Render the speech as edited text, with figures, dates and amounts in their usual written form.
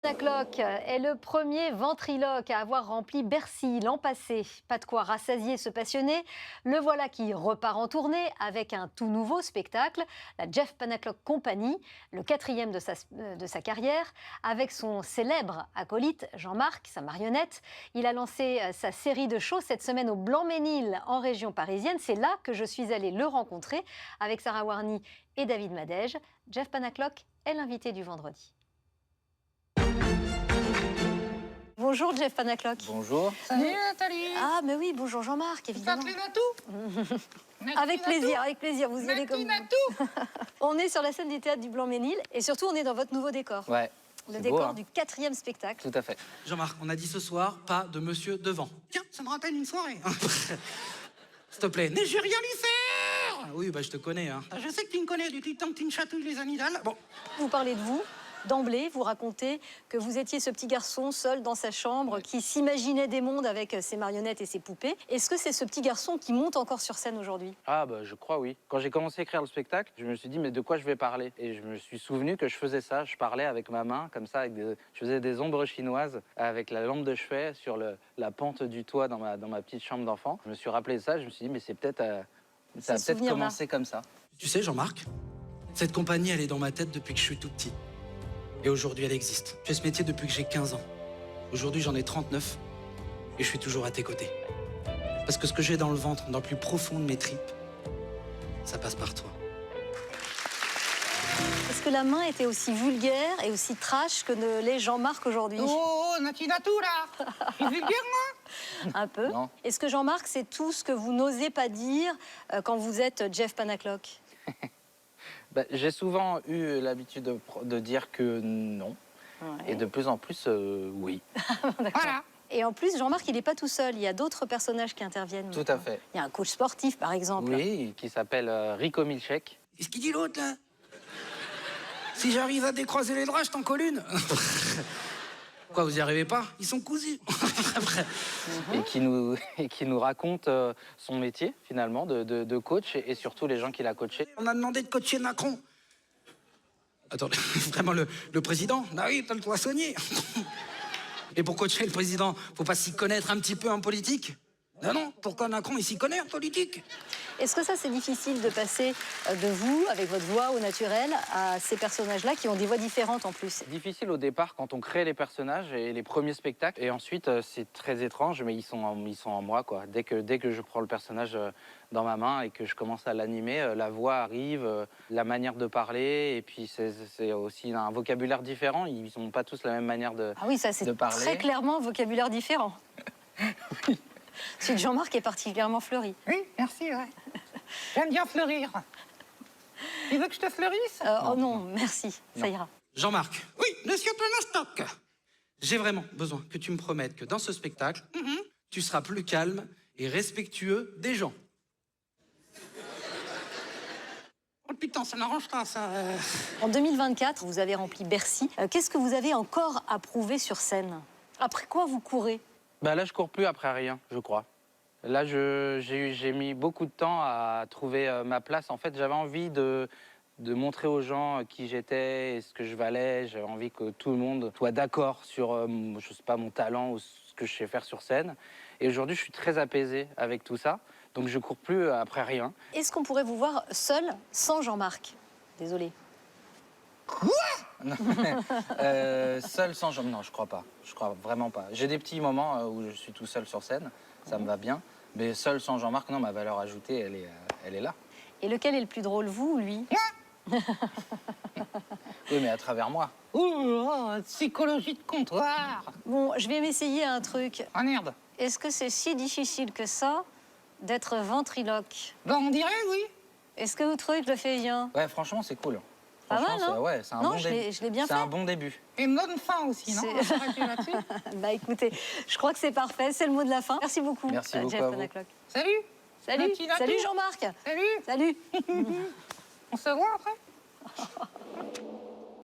Clock est le premier ventriloque à avoir rempli Bercy l'an passé. Pas de quoi rassasier ce passionné. Le voilà qui repart en tournée avec un tout nouveau spectacle, la Jeff Panaclock Company, le quatrième de sa carrière. Avec son célèbre acolyte Jean-Marc, sa marionnette, il a lancé sa série de shows cette semaine au Blanc-Ménil en région parisienne. C'est là que je suis allée le rencontrer avec Sarah Warny et David Madège. Jeff Panaclock est l'invité du vendredi. Bonjour Jeff Panaclock. Bonjour. Salut Nathalie. Ah mais oui, bonjour Jean-Marc, évidemment. Avec plaisir, vous y allez comme vous. On est sur la scène du théâtre du Blanc-Ménil et surtout on est dans votre nouveau décor. Ouais. Le décor du quatrième spectacle. Tout à fait. Jean-Marc, on a dit ce soir, pas de monsieur devant. Tiens, ça me rappelle une soirée. S'il te plaît. Mais j'ai rien lui faire. Oui, bah je te connais. Hein. Je sais que tu me connais depuis le temps que tu me chatouilles les amygdales. Bon. Vous parlez de vous. D'emblée, vous racontez que vous étiez ce petit garçon seul dans sa chambre qui s'imaginait des mondes avec ses marionnettes et ses poupées. Est-ce que c'est ce petit garçon qui monte encore sur scène aujourd'hui? Ah bah je crois oui. Quand j'ai commencé à écrire le spectacle, je me suis dit mais de quoi je vais parler? Et je me suis souvenu que je faisais ça. Je parlais avec ma main comme ça, je faisais des ombres chinoises avec la lampe de chevet sur la pente du toit dans ma petite chambre d'enfant. Je me suis rappelé de ça, je me suis dit mais c'est peut-être ça a peut-être commencé comme ça. Tu sais Jean-Marc, cette compagnie elle est dans ma tête depuis que je suis tout petit. Et aujourd'hui, elle existe. Je fais ce métier depuis que j'ai 15 ans. Aujourd'hui, j'en ai 39 et je suis toujours à tes côtés. Parce que ce que j'ai dans le ventre, dans le plus profond de mes tripes, ça passe par toi. Est-ce que la main était aussi vulgaire et aussi trash que ne l'est Jean-Marc aujourd'hui? Oh, Natina tout là. Je suis vulgaire, moi. Un peu. Est-ce que Jean-Marc, c'est tout ce que vous n'osez pas dire quand vous êtes Jeff Panaclock? Bah, j'ai souvent eu l'habitude de dire que non. Ouais. Et de plus en plus, oui. Voilà. Et en plus, Jean-Marc, il n'est pas tout seul. Il y a d'autres personnages qui interviennent. Tout à fait. Il y a un coach sportif, par exemple. Oui, qui s'appelle Rico Milchek. Qu'est-ce qu'il dit l'autre, là? Si j'arrive à décroiser les draps, je t'en colle une. Quoi, vous y arrivez pas? Ils sont cousus. Et qui nous raconte son métier, finalement, de coach et surtout les gens qu'il a coachés. On a demandé de coacher Macron. Attends, vraiment le président? Ah oui, t'as le poissonnier. Et pour coacher le président, faut pas s'y connaître un petit peu en politique? Non, pourquoi Macron, il s'y connaît en politique? Est-ce que ça, c'est difficile de passer de vous, avec votre voix au naturel, à ces personnages-là qui ont des voix différentes en plus? C'est difficile au départ quand on crée les personnages et les premiers spectacles. Et ensuite, c'est très étrange, mais ils sont en moi, quoi. Dès que je prends le personnage dans ma main et que je commence à l'animer, la voix arrive, la manière de parler, et puis c'est aussi un vocabulaire différent. Ils n'ont pas tous la même manière de parler. Ah oui, ça, c'est très clairement un vocabulaire différent. Oui. Celui de Jean-Marc est particulièrement fleuri. Oui, merci, ouais. J'aime bien fleurir. Tu veux que je te fleurisse? Oh non, merci, ça ira. Jean-Marc. Oui, monsieur Planostoc. J'ai vraiment besoin que tu me promettes que dans ce spectacle, tu seras plus calme et respectueux des gens. Oh putain, ça m'arrange pas, ça. En 2024, vous avez rempli Bercy. Qu'est-ce que vous avez encore à prouver sur scène? Après quoi vous courez? Bah là, je cours plus après rien, je crois. Là, j'ai mis beaucoup de temps à trouver ma place. En fait, j'avais envie de montrer aux gens qui j'étais et ce que je valais. J'avais envie que tout le monde soit d'accord sur, je sais pas, mon talent ou ce que je sais faire sur scène. Et aujourd'hui, je suis très apaisé avec tout ça. Donc, je cours plus après rien. Est-ce qu'on pourrait vous voir seul, sans Jean-Marc? Désolée. Quoi? Seul sans Jean... Non, je crois pas. Je crois vraiment pas. J'ai des petits moments où je suis tout seul sur scène. Ça me va bien. Mais seul sans Jean-Marc, non, ma valeur ajoutée, elle est là. Et lequel est le plus drôle, vous ou lui? Oui, mais à travers moi. Oh, psychologie de comptoir. Bon, je vais m'essayer un truc. Ah merde. Est-ce que c'est si difficile que ça d'être ventriloque? Ben, on dirait, oui. Est-ce que vous trouvez que je le fais bien? Ouais, franchement, c'est cool. Pas mal, hein? Ouais, c'est un non, bon début. je l'ai bien fait. C'est un bon début. Et me donne faim aussi, non? On va s'arrêter là-dessus. Bah écoutez, je crois que c'est parfait, c'est le mot de la fin. Merci beaucoup, Merci beaucoup Jeff à vous. Panaclock. Salut. Salut, Natina salut tout. Jean-Marc. Salut. Salut. On se voit après?